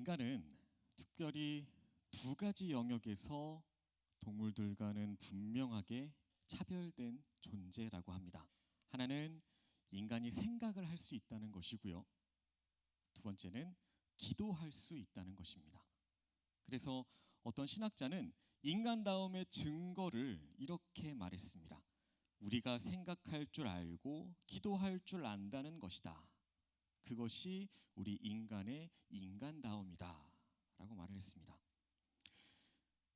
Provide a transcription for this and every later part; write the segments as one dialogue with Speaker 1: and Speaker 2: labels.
Speaker 1: 인간은 특별히 두 가지 영역에서 동물들과는 분명하게 차별된 존재라고 합니다. 하나는 인간이 생각을 할 수 있다는 것이고요. 두 번째는 기도할 수 있다는 것입니다. 그래서 어떤 신학자는 인간다움의 증거를 이렇게 말했습니다. 우리가 생각할 줄 알고 기도할 줄 안다는 것이다. 그것이 우리 인간의 인간다움이다 라고 말을 했습니다.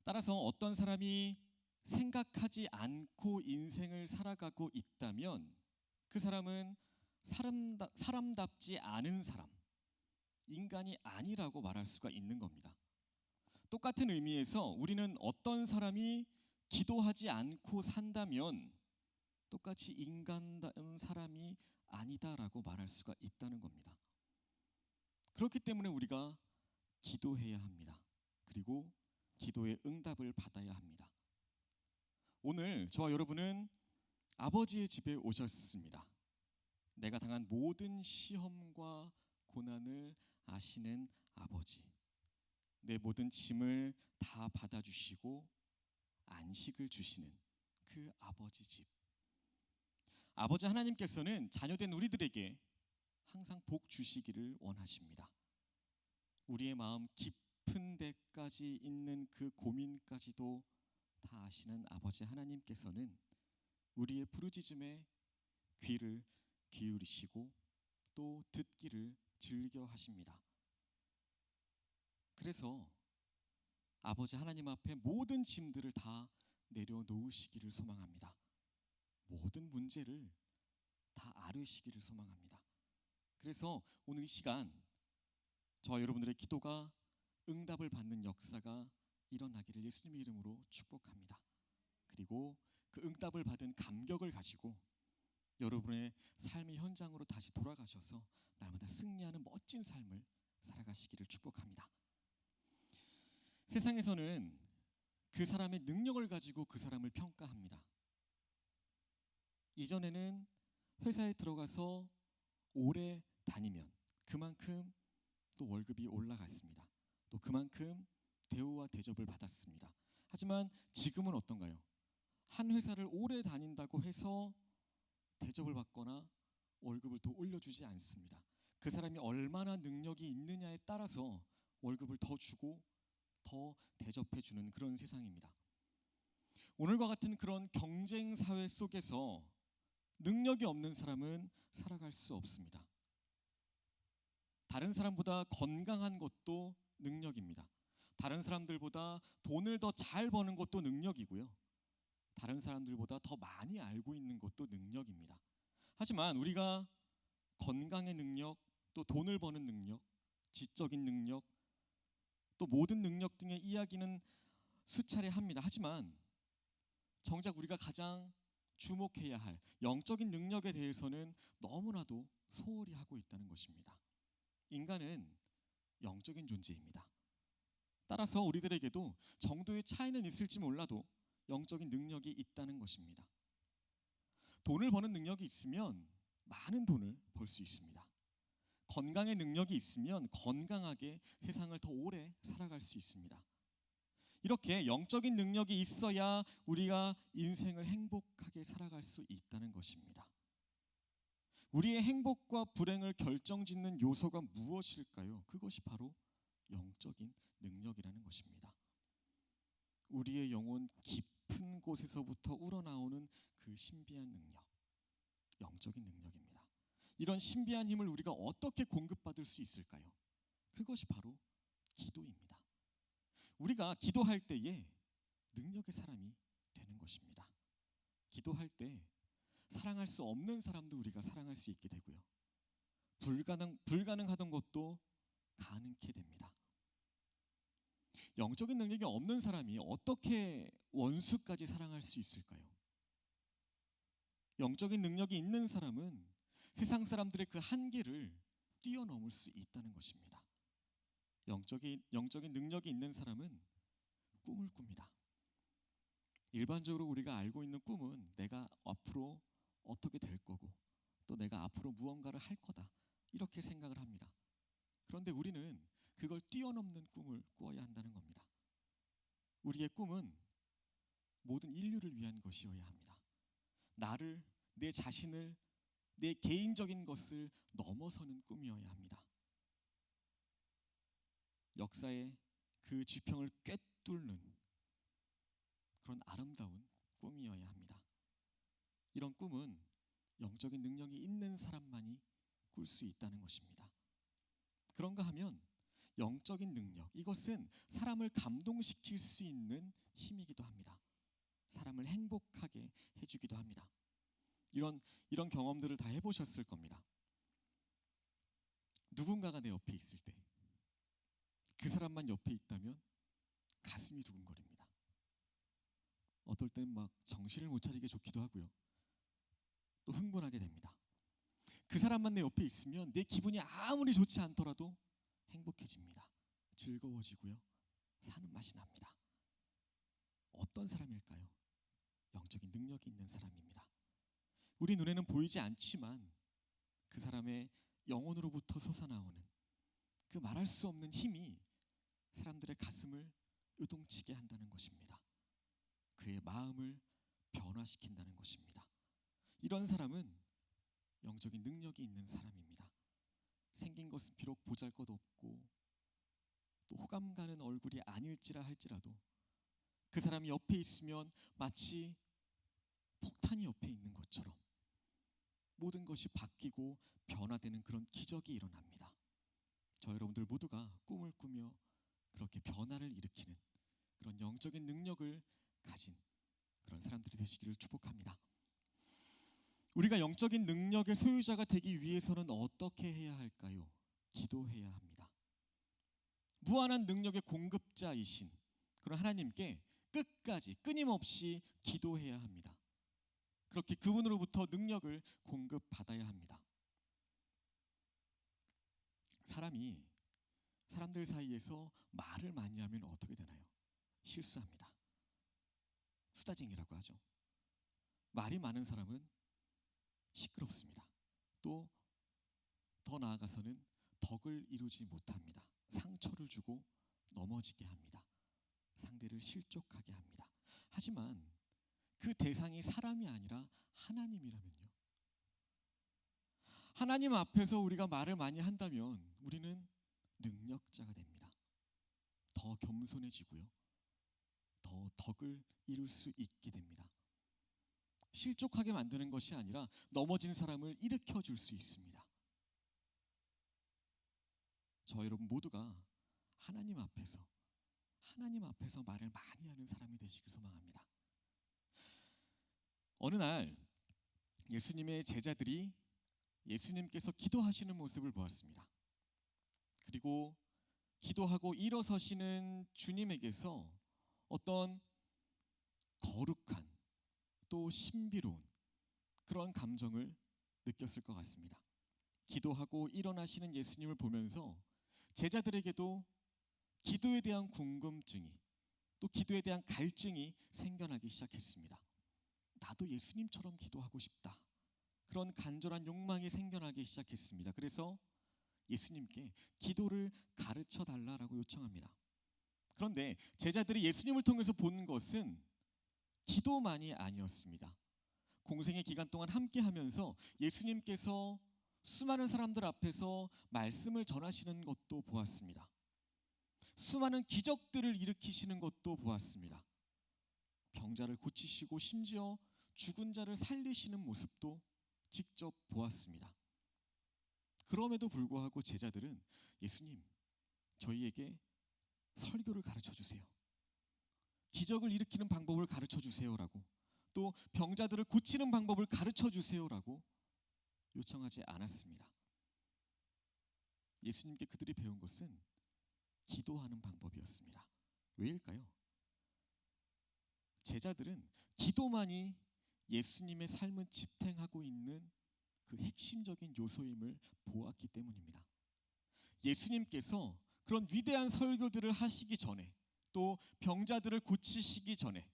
Speaker 1: 따라서 어떤 사람이 생각하지 않고 인생을 살아가고 있다면 그 사람은 사람답지 않은 사람, 인간이 아니라고 말할 수가 있는 겁니다. 똑같은 의미에서 우리는 어떤 사람이 기도하지 않고 산다면 똑같이 인간다운 사람이 아니다라고 말할 수가 있다는 겁니다. 그렇기 때문에 우리가 기도해야 합니다. 그리고 기도의 응답을 받아야 합니다. 오늘 저와 여러분은 아버지의 집에 오셨습니다. 내가 당한 모든 시험과 고난을 아시는 아버지, 내 모든 짐을 다 받아주시고 안식을 주시는 그 아버지 집. 아버지 하나님께서는 자녀된 우리들에게 항상 복 주시기를 원하십니다. 우리의 마음 깊은 데까지 있는 그 고민까지도 다 아시는 아버지 하나님께서는 우리의 부르짖음에 귀를 기울이시고 또 듣기를 즐겨 하십니다. 그래서 아버지 하나님 앞에 모든 짐들을 다 내려놓으시기를 소망합니다. 모든 문제를 다 아뢰시기를 소망합니다. 그래서 오늘 이 시간 저와 여러분들의 기도가 응답을 받는 역사가 일어나기를 예수님의 이름으로 축복합니다. 그리고 그 응답을 받은 감격을 가지고 여러분의 삶의 현장으로 다시 돌아가셔서 날마다 승리하는 멋진 삶을 살아가시기를 축복합니다. 세상에서는 그 사람의 능력을 가지고 그 사람을 평가합니다. 이전에는 회사에 들어가서 오래 다니면 그만큼 또 월급이 올라갔습니다. 또 그만큼 대우와 대접을 받았습니다. 하지만 지금은 어떤가요? 한 회사를 오래 다닌다고 해서 대접을 받거나 월급을 더 올려주지 않습니다. 그 사람이 얼마나 능력이 있느냐에 따라서 월급을 더 주고 더 대접해 주는 그런 세상입니다. 오늘과 같은 그런 경쟁 사회 속에서 능력이 없는 사람은 살아갈 수 없습니다. 다른 사람보다 건강한 것도 능력입니다. 다른 사람들보다 돈을 더 잘 버는 것도 능력이고요. 다른 사람들보다 더 많이 알고 있는 것도 능력입니다. 하지만 우리가 건강의 능력, 또 돈을 버는 능력, 지적인 능력, 또 모든 능력 등의 이야기는 수차례 합니다. 하지만 정작 우리가 가장 주목해야 할 영적인 능력에 대해서는 너무나도 소홀히 하고 있다는 것입니다. 인간은 영적인 존재입니다. 따라서 우리들에게도 정도의 차이는 있을지 몰라도 영적인 능력이 있다는 것입니다. 돈을 버는 능력이 있으면 많은 돈을 벌 수 있습니다. 건강의 능력이 있으면 건강하게 세상을 더 오래 살아갈 수 있습니다. 이렇게 영적인 능력이 있어야 우리가 인생을 행복하게 살아갈 수 있다는 것입니다. 우리의 행복과 불행을 결정짓는 요소가 무엇일까요? 그것이 바로 영적인 능력이라는 것입니다. 우리의 영혼 깊은 곳에서부터 우러나오는 그 신비한 능력, 영적인 능력입니다. 이런 신비한 힘을 우리가 어떻게 공급받을 수 있을까요? 그것이 바로 기도입니다. 우리가 기도할 때에 능력의 사람이 되는 것입니다. 기도할 때 사랑할 수 없는 사람도 우리가 사랑할 수 있게 되고요. 불가능하던 것도 가능케 됩니다. 영적인 능력이 없는 사람이 어떻게 원수까지 사랑할 수 있을까요? 영적인 능력이 있는 사람은 세상 사람들의 그 한계를 뛰어넘을 수 있다는 것입니다. 영적인 능력이 있는 사람은 꿈을 꿉니다. 일반적으로 우리가 알고 있는 꿈은 내가 앞으로 어떻게 될 거고 또 내가 앞으로 무언가를 할 거다 이렇게 생각을 합니다. 그런데 우리는 그걸 뛰어넘는 꿈을 꾸어야 한다는 겁니다. 우리의 꿈은 모든 인류를 위한 것이어야 합니다. 나를, 내 자신을, 내 개인적인 것을 넘어서는 꿈이어야 합니다. 역사의 그 지평을 꿰뚫는 그런 아름다운 꿈이어야 합니다. 이런 꿈은 영적인 능력이 있는 사람만이 꿀 수 있다는 것입니다. 그런가 하면 영적인 능력, 이것은 사람을 감동시킬 수 있는 힘이기도 합니다. 사람을 행복하게 해주기도 합니다. 이런 경험들을 다 해보셨을 겁니다. 누군가가 내 옆에 있을 때 그 사람만 옆에 있다면 가슴이 두근거립니다. 어떨 땐 막 정신을 못 차리게 좋기도 하고요. 또 흥분하게 됩니다. 그 사람만 내 옆에 있으면 내 기분이 아무리 좋지 않더라도 행복해집니다. 즐거워지고요. 사는 맛이 납니다. 어떤 사람일까요? 영적인 능력이 있는 사람입니다. 우리 눈에는 보이지 않지만 그 사람의 영혼으로부터 솟아나오는 그 말할 수 없는 힘이 사람들의 가슴을 요동치게 한다는 것입니다. 그의 마음을 변화시킨다는 것입니다. 이런 사람은 영적인 능력이 있는 사람입니다. 생긴 것은 비록 보잘것없고 또 호감 가는 얼굴이 아닐지라 할지라도 그 사람이 옆에 있으면 마치 폭탄이 옆에 있는 것처럼 모든 것이 바뀌고 변화되는 그런 기적이 일어납니다. 저 여러분들 모두가 꿈을 꾸며 그렇게 변화를 일으키는 그런 영적인 능력을 가진 그런 사람들이 되시기를 축복합니다. 우리가 영적인 능력의 소유자가 되기 위해서는 어떻게 해야 할까요? 기도해야 합니다. 무한한 능력의 공급자이신 그런 하나님께 끝까지 끊임없이 기도해야 합니다. 그렇게 그분으로부터 능력을 공급받아야 합니다. 사람들 사이에서 말을 많이 하면 어떻게 되나요? 실수합니다. 수다쟁이라고 하죠. 말이 많은 사람은 시끄럽습니다. 또 더 나아가서는 덕을 이루지 못합니다. 상처를 주고 넘어지게 합니다. 상대를 실족하게 합니다. 하지만 그 대상이 사람이 아니라 하나님이라면요. 하나님 앞에서 우리가 말을 많이 한다면 우리는 능력자가 됩니다. 더 겸손해지고요. 더 덕을 이룰 수 있게 됩니다. 실족하게 만드는 것이 아니라 넘어진 사람을 일으켜 줄 수 있습니다. 저 여러분 모두가 하나님 앞에서 말을 많이 하는 사람이 되시길 소망합니다. 어느 날 예수님의 제자들이 예수님께서 기도하시는 모습을 보았습니다. 그리고 기도하고 일어서시는 주님에게서 어떤 거룩한 또 신비로운 그런 감정을 느꼈을 것 같습니다. 기도하고 일어나시는 예수님을 보면서 제자들에게도 기도에 대한 궁금증이 또 기도에 대한 갈증이 생겨나기 시작했습니다. 나도 예수님처럼 기도하고 싶다. 그런 간절한 욕망이 생겨나기 시작했습니다. 그래서 예수님께 기도를 가르쳐 달라라고 요청합니다. 그런데 제자들이 예수님을 통해서 본 것은 기도만이 아니었습니다. 공생의 기간 동안 함께 하면서 예수님께서 수많은 사람들 앞에서 말씀을 전하시는 것도 보았습니다. 수많은 기적들을 일으키시는 것도 보았습니다. 병자를 고치시고 심지어 죽은 자를 살리시는 모습도 직접 보았습니다. 그럼에도 불구하고 제자들은 예수님, 저희에게 설교를 가르쳐 주세요. 기적을 일으키는 방법을 가르쳐 주세요라고, 또 병자들을 고치는 방법을 가르쳐 주세요라고 요청하지 않았습니다. 예수님께 그들이 배운 것은 기도하는 방법이었습니다. 왜일까요? 제자들은 기도만이 예수님의 삶을 지탱하고 있는 그 핵심적인 요소임을 보았기 때문입니다. 예수님께서 그런 위대한 설교들을 하시기 전에, 또 병자들을 고치시기 전에,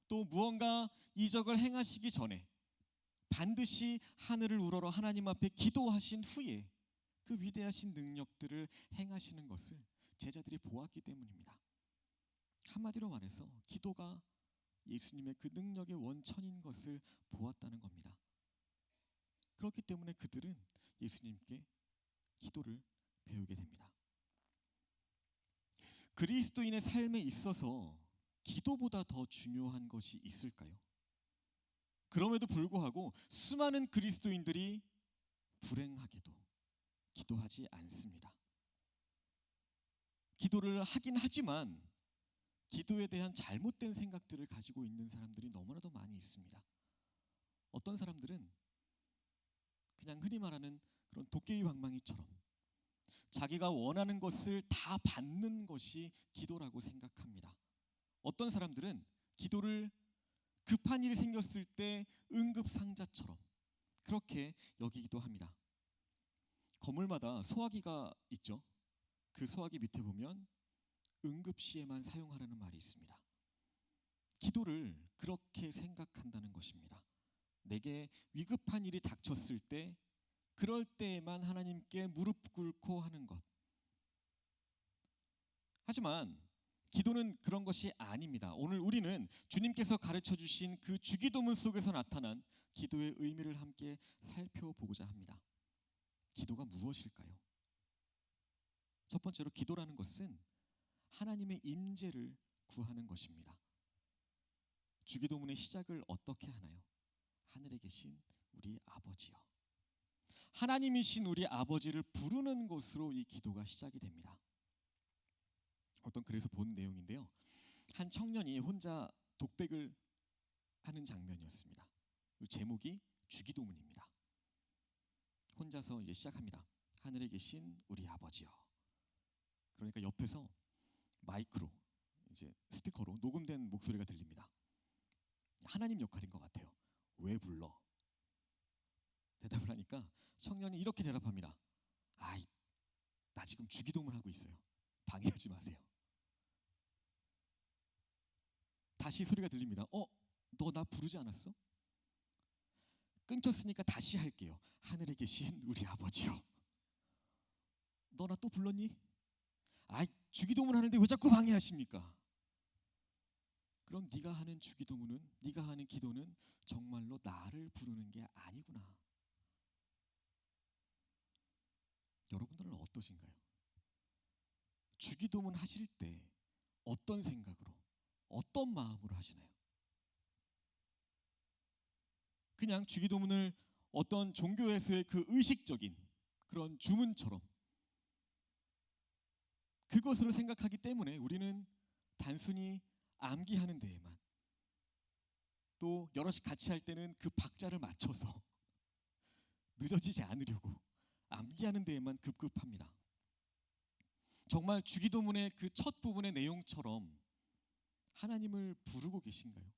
Speaker 1: 또 무언가 이적을 행하시기 전에 반드시 하늘을 우러러 하나님 앞에 기도하신 후에 그 위대하신 능력들을 행하시는 것을 제자들이 보았기 때문입니다. 한마디로 말해서 기도가 예수님의 그 능력의 원천인 것을 보았다는 겁니다. 그렇기 때문에 그들은 예수님께 기도를 배우게 됩니다. 그리스도인의 삶에 있어서 기도보다 더 중요한 것이 있을까요? 그럼에도 불구하고 수많은 그리스도인들이 불행하게도 기도하지 않습니다. 기도를 하긴 하지만 기도에 대한 잘못된 생각들을 가지고 있는 사람들이 너무나도 많이 있습니다. 어떤 사람들은 그냥 흔히 말하는 그런 도깨비 방망이처럼 자기가 원하는 것을 다 받는 것이 기도라고 생각합니다. 어떤 사람들은 기도를 급한 일이 생겼을 때 응급상자처럼 그렇게 여기기도 합니다. 건물마다 소화기가 있죠. 그 소화기 밑에 보면 응급시에만 사용하라는 말이 있습니다. 기도를 그렇게 생각한다는 것입니다. 내게 위급한 일이 닥쳤을 때 그럴 때에만 하나님께 무릎 꿇고 하는 것. 하지만 기도는 그런 것이 아닙니다. 오늘 우리는 주님께서 가르쳐 주신 그 주기도문 속에서 나타난 기도의 의미를 함께 살펴보고자 합니다. 기도가 무엇일까요? 첫 번째로 기도라는 것은 하나님의 임재를 구하는 것입니다. 주기도문의 시작을 어떻게 하나요? 하늘에 계신 우리 아버지여. 하나님이신 우리 아버지를 부르는 것으로 이 기도가 시작이 됩니다. 어떤 글에서 본 내용인데요. 한 청년이 혼자 독백을 하는 장면이었습니다. 제목이 주기도문입니다. 혼자서 이제 시작합니다. 하늘에 계신 우리 아버지여. 그러니까 옆에서 마이크로 이제 스피커로 녹음된 목소리가 들립니다. 하나님 역할인 것 같아요. 왜 불러? 대답을 하니까 청년이 이렇게 대답합니다. 아이, 나 지금 주기도문 하고 있어요. 방해하지 마세요. 다시 소리가 들립니다. 너 나 부르지 않았어? 끊겼으니까 다시 할게요. 하늘에 계신 우리 아버지요. 너 나 또 불렀니? 아이, 주기도문 하는데 왜 자꾸 방해하십니까? 그럼 네가 하는 주기도문은, 네가 하는 기도는 정말로 나를 부르는 게 아니구나. 여러분들은 어떠신가요? 주기도문 하실 때 어떤 생각으로, 어떤 마음으로 하시나요? 그냥 주기도문을 어떤 종교에서의 그 의식적인 그런 주문처럼 그것으로 생각하기 때문에 우리는 단순히 암기하는 데에만, 또 여럿이 같이 할 때는 그 박자를 맞춰서 늦어지지 않으려고 암기하는 데에만 급급합니다. 정말 주기도문의 그 첫 부분의 내용처럼 하나님을 부르고 계신가요?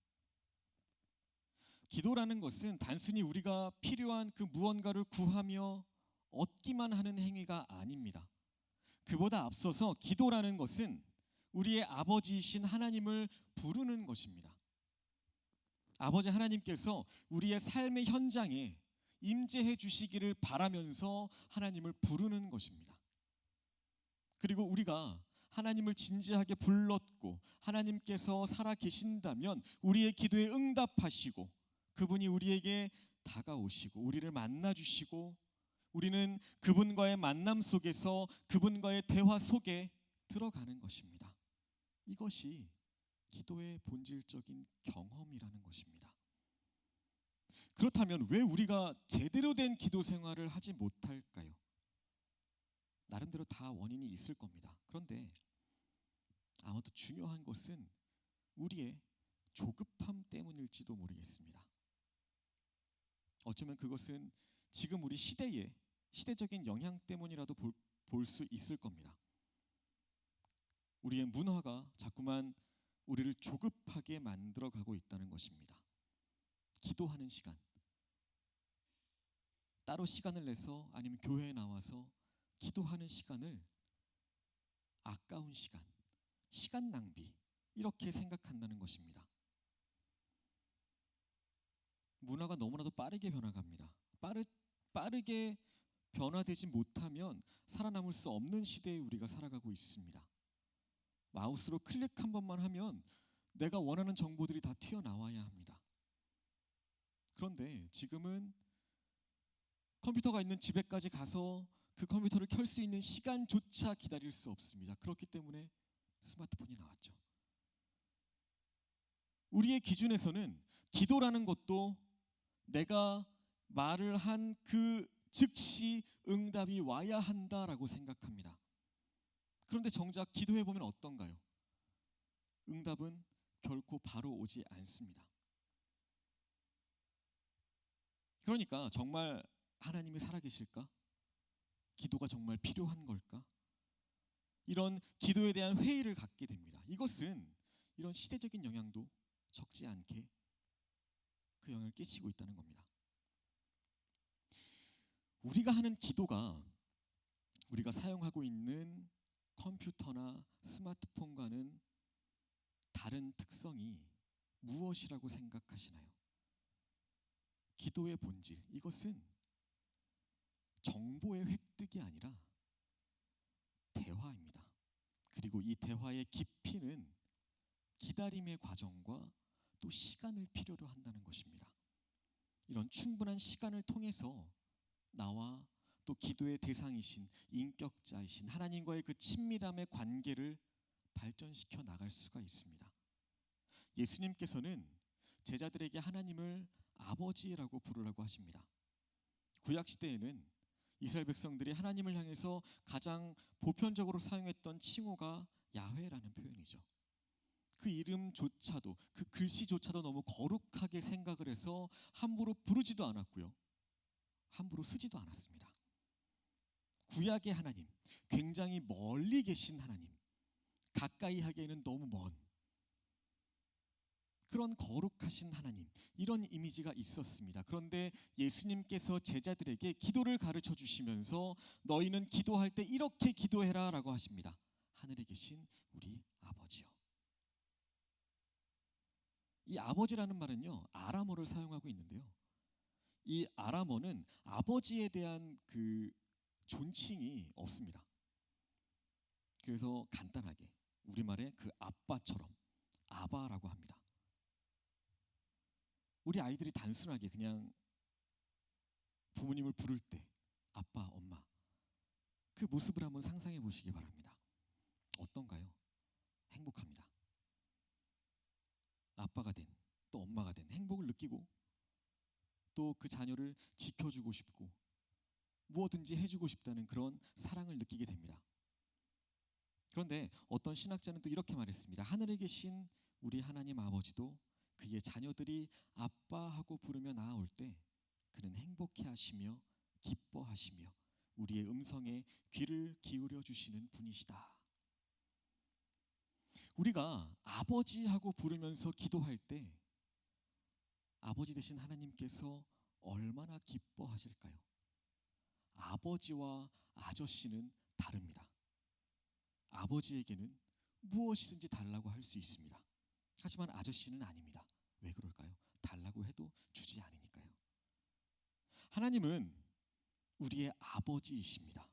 Speaker 1: 기도라는 것은 단순히 우리가 필요한 그 무언가를 구하며 얻기만 하는 행위가 아닙니다. 그보다 앞서서 기도라는 것은 우리의 아버지이신 하나님을 부르는 것입니다. 아버지 하나님께서 우리의 삶의 현장에 임재해 주시기를 바라면서 하나님을 부르는 것입니다. 그리고 우리가 하나님을 진지하게 불렀고 하나님께서 살아 계신다면 우리의 기도에 응답하시고 그분이 우리에게 다가오시고 우리를 만나 주시고 우리는 그분과의 만남 속에서 그분과의 대화 속에 들어가는 것입니다. 이것이 기도의 본질적인 경험이라는 것입니다. 그렇다면 왜 우리가 제대로 된 기도 생활을 하지 못할까요? 나름대로 다 원인이 있을 겁니다. 그런데 아마도 중요한 것은 우리의 조급함 때문일지도 모르겠습니다. 어쩌면 그것은 지금 우리 시대의 시대적인 영향 때문이라도 볼 수 있을 겁니다. 우리의 문화가 자꾸만 우리를 조급하게 만들어가고 있다는 것입니다. 기도하는 시간, 따로 시간을 내서 아니면 교회에 나와서 기도하는 시간을 아까운 시간, 시간 낭비 이렇게 생각한다는 것입니다. 문화가 너무나도 빠르게 변화갑니다. 빠르게 변화되지 못하면 살아남을 수 없는 시대에 우리가 살아가고 있습니다. 마우스로 클릭 한 번만 하면 내가 원하는 정보들이 다 튀어나와야 합니다. 그런데 지금은 컴퓨터가 있는 집에까지 가서 그 컴퓨터를 켤 수 있는 시간조차 기다릴 수 없습니다. 그렇기 때문에 스마트폰이 나왔죠. 우리의 기준에서는 기도라는 것도 내가 말을 한 그 즉시 응답이 와야 한다라고 생각합니다. 그런데 정작 기도해 보면 어떤가요? 응답은 결코 바로 오지 않습니다. 그러니까 정말 하나님이 살아계실까? 기도가 정말 필요한 걸까? 이런 기도에 대한 회의를 갖게 됩니다. 이것은 이런 시대적인 영향도 적지 않게 그 영향을 끼치고 있다는 겁니다. 우리가 하는 기도가 우리가 사용하고 있는 컴퓨터나 스마트폰과는 다른 특성이 무엇이라고 생각하시나요? 기도의 본질, 이것은 정보의 획득이 아니라 대화입니다. 그리고 이 대화의 깊이는 기다림의 과정과 또 시간을 필요로 한다는 것입니다. 이런 충분한 시간을 통해서 나와 또 기도의 대상이신 인격자이신 하나님과의 그 친밀함의 관계를 발전시켜 나갈 수가 있습니다. 예수님께서는 제자들에게 하나님을 아버지라고 부르라고 하십니다. 구약 시대에는 이스라엘 백성들이 하나님을 향해서 가장 보편적으로 사용했던 칭호가 야훼라는 표현이죠. 그 이름조차도 그 글씨조차도 너무 거룩하게 생각을 해서 함부로 부르지도 않았고요. 함부로 쓰지도 않았습니다. 구약의 하나님, 굉장히 멀리 계신 하나님, 가까이 하기에는 너무 먼 그런 거룩하신 하나님, 이런 이미지가 있었습니다. 그런데 예수님께서 제자들에게 기도를 가르쳐 주시면서 너희는 기도할 때 이렇게 기도해라 라고 하십니다. 하늘에 계신 우리 아버지요. 이 아버지라는 말은요, 아람어를 사용하고 있는데요. 이 아람어는 아버지에 대한 그 존칭이 없습니다. 그래서 간단하게 우리말의 그 아빠처럼 아바라고 합니다. 우리 아이들이 단순하게 그냥 부모님을 부를 때 아빠, 엄마 그 모습을 한번 상상해 보시기 바랍니다. 어떤가요? 행복합니다. 아빠가 된, 또 엄마가 된 행복을 느끼고 또 그 자녀를 지켜주고 싶고 무엇든지 해주고 싶다는 그런 사랑을 느끼게 됩니다. 그런데 어떤 신학자는 또 이렇게 말했습니다. 하늘에 계신 우리 하나님 아버지도 그의 자녀들이 아빠하고 부르며 나아올 때 그는 행복해하시며 기뻐하시며 우리의 음성에 귀를 기울여 주시는 분이시다. 우리가 아버지하고 부르면서 기도할 때 아버지 되신 하나님께서 얼마나 기뻐하실까요? 아버지와 아저씨는 다릅니다. 아버지에게는 무엇이든지 달라고 할 수 있습니다. 하지만 아저씨는 아닙니다. 왜 그럴까요? 달라고 해도 주지 않으니까요. 하나님은 우리의 아버지이십니다.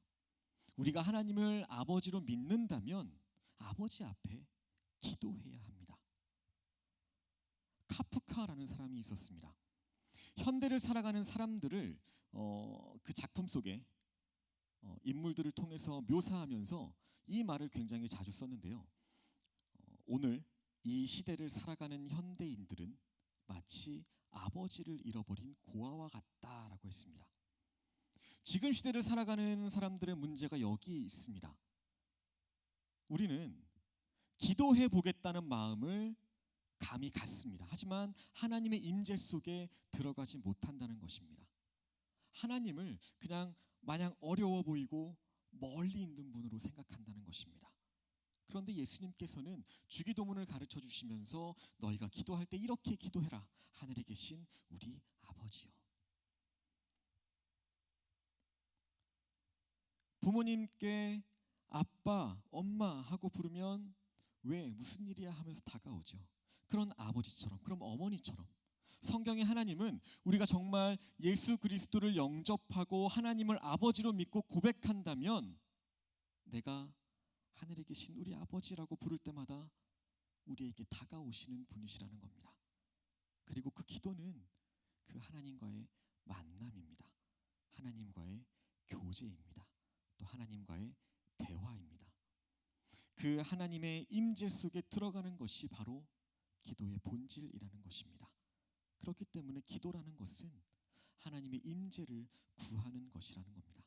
Speaker 1: 우리가 하나님을 아버지로 믿는다면 아버지 앞에 기도해야 합니다. 카프카라는 사람이 있었습니다. 현대를 살아가는 사람들을 그 작품 속에 인물들을 통해서 묘사하면서 이 말을 굉장히 자주 썼는데요. 오늘 이 시대를 살아가는 현대인들은 마치 아버지를 잃어버린 고아와 같다라고 했습니다. 지금 시대를 살아가는 사람들의 문제가 여기 있습니다. 우리는 기도해 보겠다는 마음을 감히 갖습니다. 하지만 하나님의 임재 속에 들어가지 못한다는 것입니다. 하나님을 그냥 마냥 어려워 보이고 멀리 있는 분으로 생각한다는 것입니다. 그런데 예수님께서는 주기도문을 가르쳐 주시면서 너희가 기도할 때 이렇게 기도해라. 하늘에 계신 우리 아버지요. 부모님께 아빠, 엄마 하고 부르면 왜 무슨 일이야 하면서 다가오죠. 그런 아버지처럼, 그럼 어머니처럼 성경의 하나님은 우리가 정말 예수 그리스도를 영접하고 하나님을 아버지로 믿고 고백한다면 내가 하늘에 계신 우리 아버지라고 부를 때마다 우리에게 다가오시는 분이시라는 겁니다. 그리고 그 기도는 그 하나님과의 만남입니다. 하나님과의 교제입니다. 또 하나님과의 대화입니다. 그 하나님의 임재 속에 들어가는 것이 바로 기도의 본질이라는 것입니다. 그렇기 때문에 기도라는 것은 하나님의 임재를 구하는 것이라는 겁니다.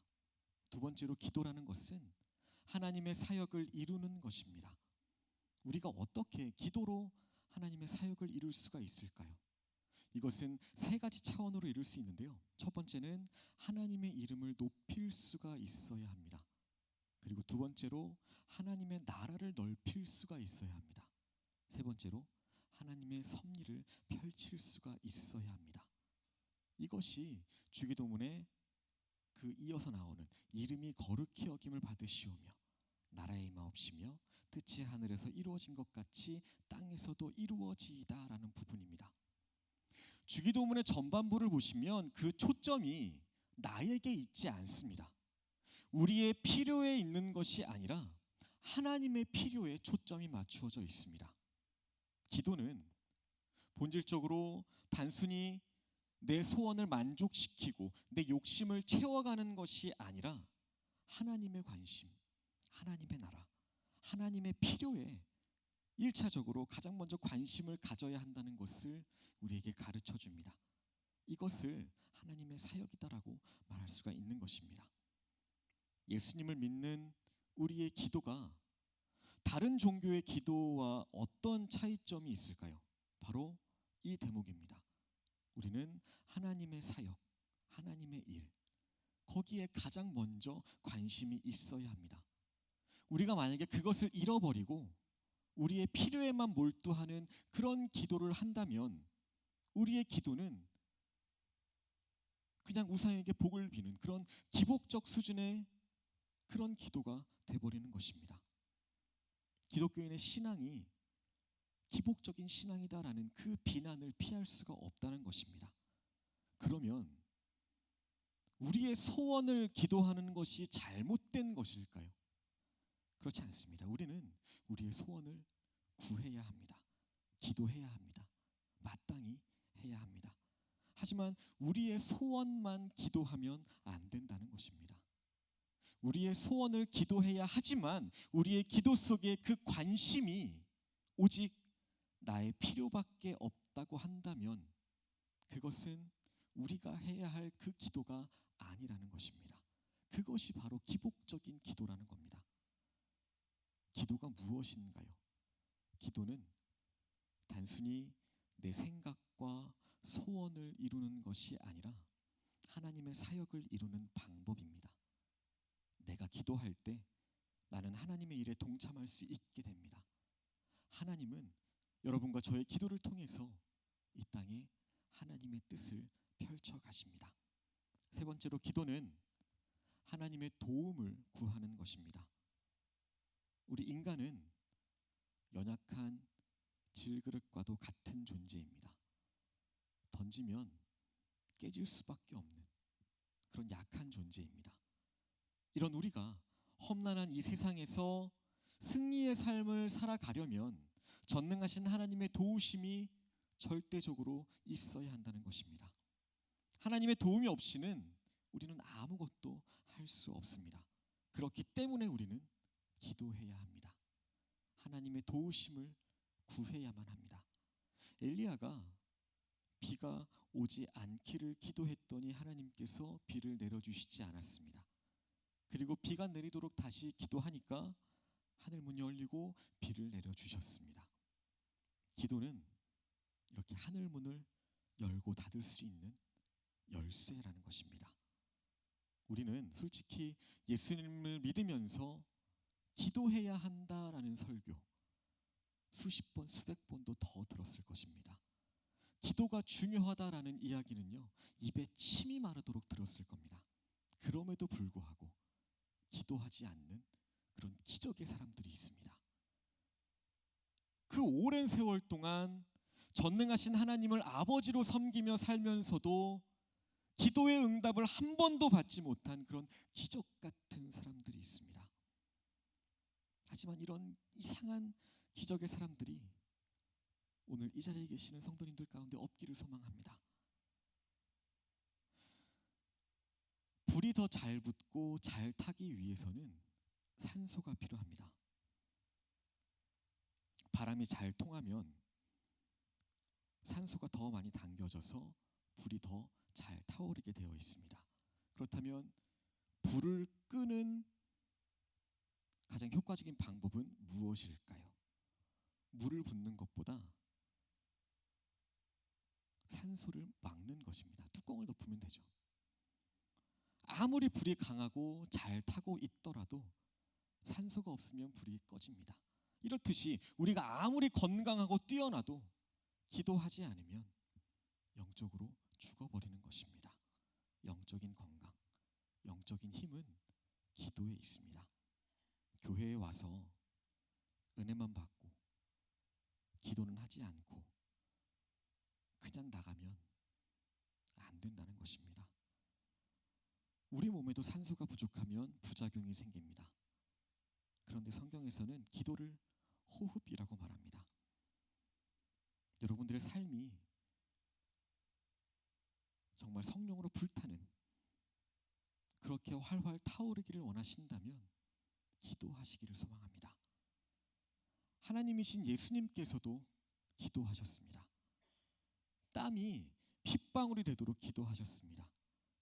Speaker 1: 두 번째로 기도라는 것은 하나님의 사역을 이루는 것입니다. 우리가 어떻게 기도로 하나님의 사역을 이룰 수가 있을까요? 이것은 세 가지 차원으로 이룰 수 있는데요. 첫 번째는 하나님의 이름을 높일 수가 있어야 합니다. 그리고 두 번째로 하나님의 나라를 넓힐 수가 있어야 합니다. 세 번째로 하나님의 섭리를 펼칠 수가 있어야 합니다. 이것이 주기도문에 그 이어서 나오는 이름이 거룩히 여김을 받으시오며 나라의 마옵시며 뜻이 하늘에서 이루어진 것 같이 땅에서도 이루어지이다라는 부분입니다. 주기도문의 전반부를 보시면 그 초점이 나에게 있지 않습니다. 우리의 필요에 있는 것이 아니라 하나님의 필요에 초점이 맞추어져 있습니다. 기도는 본질적으로 단순히 내 소원을 만족시키고 내 욕심을 채워가는 것이 아니라 하나님의 관심, 하나님의 나라, 하나님의 필요에 1차적으로 가장 먼저 관심을 가져야 한다는 것을 우리에게 가르쳐 줍니다. 이것을 하나님의 사역이다라고 말할 수가 있는 것입니다. 예수님을 믿는 우리의 기도가 다른 종교의 기도와 어떤 차이점이 있을까요? 바로 이 대목입니다. 우리는 하나님의 사역, 하나님의 일, 거기에 가장 먼저 관심이 있어야 합니다. 우리가 만약에 그것을 잃어버리고 우리의 필요에만 몰두하는 그런 기도를 한다면 우리의 기도는 그냥 우상에게 복을 비는 그런 기복적 수준의 그런 기도가 돼버리는 것입니다. 기독교인의 신앙이 기복적인 신앙이다라는 그 비난을 피할 수가 없다는 것입니다. 그러면 우리의 소원을 기도하는 것이 잘못된 것일까요? 그렇지 않습니다. 우리는 우리의 소원을 구해야 합니다. 기도해야 합니다. 마땅히 해야 합니다. 하지만 우리의 소원만 기도하면 안 된다는 것입니다. 우리의 소원을 기도해야 하지만 우리의 기도 속에 그 관심이 오직 나의 필요밖에 없다고 한다면 그것은 우리가 해야 할 그 기도가 아니라는 것입니다. 그것이 바로 기복적인 기도라는 겁니다. 기도가 무엇인가요? 기도는 단순히 내 생각과 소원을 이루는 것이 아니라 하나님의 사역을 이루는 방법입니다. 내가 기도할 때 나는 하나님의 일에 동참할 수 있게 됩니다. 하나님은 여러분과 저의 기도를 통해서 이 땅에 하나님의 뜻을 펼쳐 가십니다. 세 번째로 기도는 하나님의 도움을 구하는 것입니다. 우리 인간은 연약한 질그릇과도 같은 존재입니다. 던지면 깨질 수밖에 없는 그런 약한 존재입니다. 이런 우리가 험난한 이 세상에서 승리의 삶을 살아가려면 전능하신 하나님의 도우심이 절대적으로 있어야 한다는 것입니다. 하나님의 도움이 없이는 우리는 아무것도 할 수 없습니다. 그렇기 때문에 우리는 기도해야 합니다. 하나님의 도우심을 구해야만 합니다. 엘리야가 비가 오지 않기를 기도했더니 하나님께서 비를 내려주시지 않았습니다. 그리고 비가 내리도록 다시 기도하니까 하늘 문이 열리고 비를 내려주셨습니다. 기도는 이렇게 하늘 문을 열고 닫을 수 있는 열쇠라는 것입니다. 우리는 솔직히 예수님을 믿으면서 기도해야 한다라는 설교 수십 번, 수백 번도 더 들었을 것입니다. 기도가 중요하다라는 이야기는요, 입에 침이 마르도록 들었을 겁니다. 그럼에도 불구하고 기도하지 않는 그런 기적의 사람들이 있습니다. 그 오랜 세월 동안 전능하신 하나님을 아버지로 섬기며 살면서도 기도의 응답을 한 번도 받지 못한 그런 기적 같은 사람들이 있습니다. 하지만 이런 이상한 기적의 사람들이 오늘 이 자리에 계시는 성도님들 가운데 없기를 소망합니다. 불이 더 잘 붙고 잘 타기 위해서는 산소가 필요합니다. 바람이 잘 통하면 산소가 더 많이 당겨져서 불이 더 잘 타오르게 되어 있습니다. 그렇다면 불을 끄는 가장 효과적인 방법은 무엇일까요? 물을 붓는 것보다 산소를 막는 것입니다. 뚜껑을 덮으면 되죠. 아무리 불이 강하고 잘 타고 있더라도 산소가 없으면 불이 꺼집니다. 이렇듯이 우리가 아무리 건강하고 뛰어나도 기도하지 않으면 영적으로 죽어버리는 것입니다. 영적인 건강, 영적인 힘은 기도에 있습니다. 교회에 와서 은혜만 받고 기도는 하지 않고 그냥 나가면 안 된다는 것입니다. 우리 몸에도 산소가 부족하면 부작용이 생깁니다. 그런데 성경에서는 기도를 호흡이라고 말합니다. 여러분들의 삶이 정말 성령으로 불타는 그렇게 활활 타오르기를 원하신다면 기도하시기를 소망합니다. 하나님이신 예수님께서도 기도하셨습니다. 땀이 핏방울이 되도록 기도하셨습니다.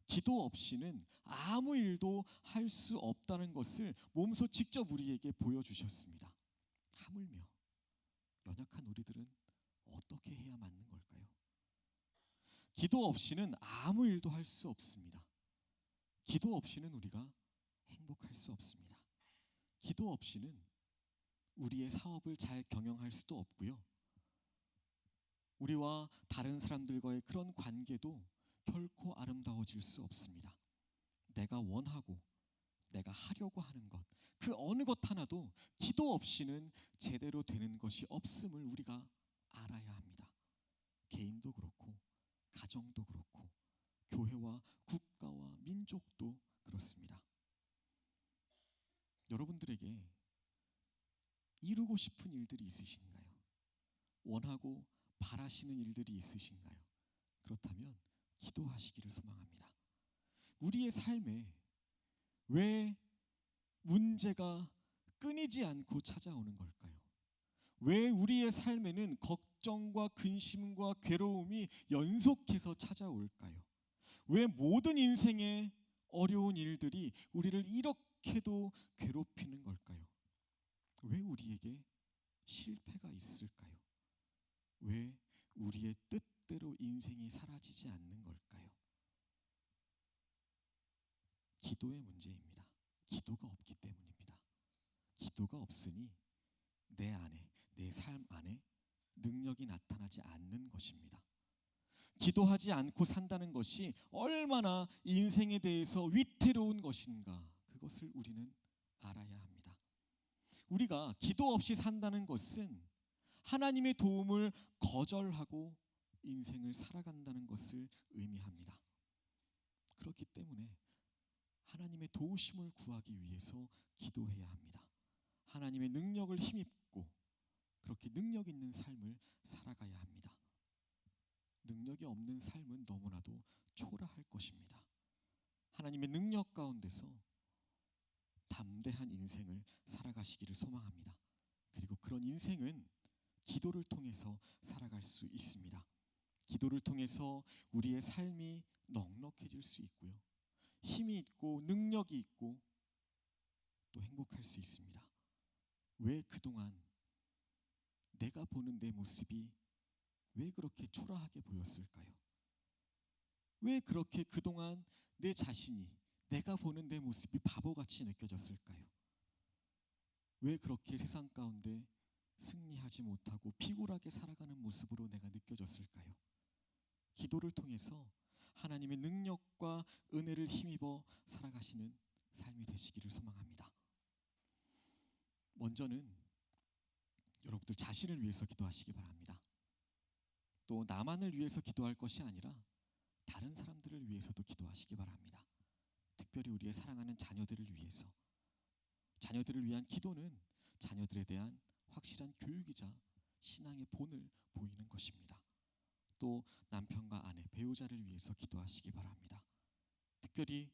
Speaker 1: 기도 없이는 아무 일도 할 수 없다는 것을 몸소 직접 우리에게 보여주셨습니다. 하물며 연약한 우리들은 어떻게 해야 맞는 걸까요? 기도 없이는 아무 일도 할 수 없습니다. 기도 없이는 우리가 행복할 수 없습니다. 기도 없이는 우리의 사업을 잘 경영할 수도 없고요. 우리와 다른 사람들과의 그런 관계도 결코 아름다워질 수 없습니다. 내가 원하고 내가 하려고 하는 것, 그 어느 것 하나도 기도 없이는 제대로 되는 것이 없음을 우리가 알아야 합니다. 개인도 그렇고 가정도 그렇고 교회와 국가와 민족도 그렇습니다. 여러분들에게 이루고 싶은 일들이 있으신가요? 원하고 바라시는 일들이 있으신가요? 그렇다면 기도하시기를 소망합니다. 우리의 삶에 왜 문제가 끊이지 않고 찾아오는 걸까요? 왜 우리의 삶에는 걱정과 근심과 괴로움이 연속해서 찾아올까요? 왜 모든 인생의 어려운 일들이 우리를 이렇게도 괴롭히는 걸까요? 왜 우리에게 실패가 있을까요? 왜 우리의 뜻대로 인생이 사라지지 않는 걸까요? 기도의 문제입니다. 기도가 없기 때문입니다. 기도가 없으니 내 안에, 내 삶 안에 능력이 나타나지 않는 것입니다. 기도하지 않고 산다는 것이 얼마나 인생에 대해서 위태로운 것인가, 그것을 우리는 알아야 합니다. 우리가 기도 없이 산다는 것은 하나님의 도움을 거절하고 인생을 살아간다는 것을 의미합니다. 그렇기 때문에 하나님의 도우심을 구하기 위해서 기도해야 합니다. 하나님의 능력을 힘입고 그렇게 능력 있는 삶을 살아가야 합니다. 능력이 없는 삶은 너무나도 초라할 것입니다. 하나님의 능력 가운데서 담대한 인생을 살아가시기를 소망합니다. 그리고 그런 인생은 기도를 통해서 살아갈 수 있습니다. 기도를 통해서 우리의 삶이 넉넉해질 수 있고요. 힘이 있고 능력이 있고 또 행복할 수 있습니다. 왜 그동안 내가 보는 내 모습이 왜 그렇게 초라하게 보였을까요? 왜 그렇게 그동안 내 자신이, 내가 보는 내 모습이 바보같이 느껴졌을까요? 왜 그렇게 세상 가운데 승리하지 못하고 비굴하게 살아가는 모습으로 내가 느껴졌을까요? 기도를 통해서 하나님의 능력과 은혜를 힘입어 살아가시는 삶이 되시기를 소망합니다. 먼저는 여러분들 자신을 위해서 기도하시기 바랍니다. 또 나만을 위해서 기도할 것이 아니라 다른 사람들을 위해서도 기도하시기 바랍니다. 특별히 우리의 사랑하는 자녀들을 위해서. 자녀들을 위한 기도는 자녀들에 대한 확실한 교육이자 신앙의 본을 보이는 것입니다. 또 남편과 아내, 배우자를 위해서 기도하시기 바랍니다. 특별히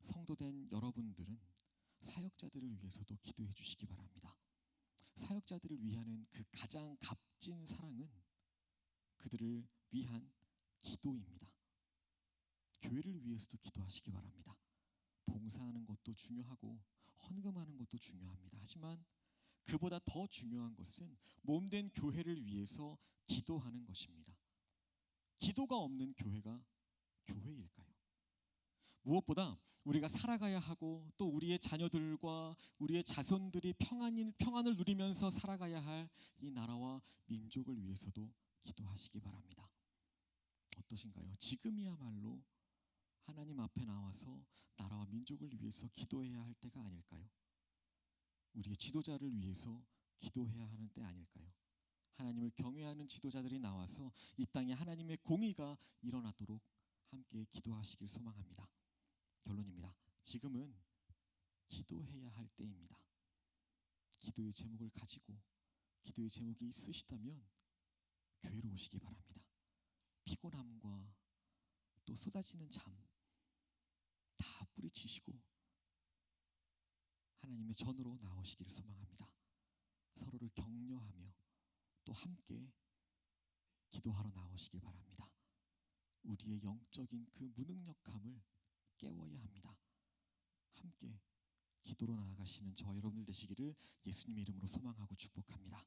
Speaker 1: 성도된 여러분들은 사역자들을 위해서도 기도해 주시기 바랍니다. 사역자들을 위하는 그 가장 값진 사랑은 그들을 위한 기도입니다. 교회를 위해서도 기도하시기 바랍니다. 봉사하는 것도 중요하고 헌금하는 것도 중요합니다. 하지만 그보다 더 중요한 것은 몸된 교회를 위해서 기도하는 것입니다. 기도가 없는 교회가 교회일까요? 무엇보다 우리가 살아가야 하고 또 우리의 자녀들과 우리의 자손들이 평안을 누리면서 살아가야 할 이 나라와 민족을 위해서도 기도하시기 바랍니다. 어떠신가요? 지금이야말로 하나님 앞에 나와서 나라와 민족을 위해서 기도해야 할 때가 아닐까요? 우리의 지도자를 위해서 기도해야 하는 때 아닐까요? 하나님을 경외하는 지도자들이 나와서 이 땅에 하나님의 공의가 일어나도록 함께 기도하시길 소망합니다. 결론입니다. 지금은 기도해야 할 때입니다. 기도의 제목을 가지고 기도의 제목이 있으시다면 교회로 오시기 바랍니다. 피곤함과 또 쏟아지는 잠 다 뿌리치시고 하나님의 전으로 나오시기를 소망합니다. 서로를 격려하며 또 함께 기도하러 나오시길 바랍니다. 우리의 영적인 그 무능력함을 깨워야 합니다. 함께 기도로 나아가시는 저와 여러분들 되시기를 예수님의 이름으로 소망하고 축복합니다.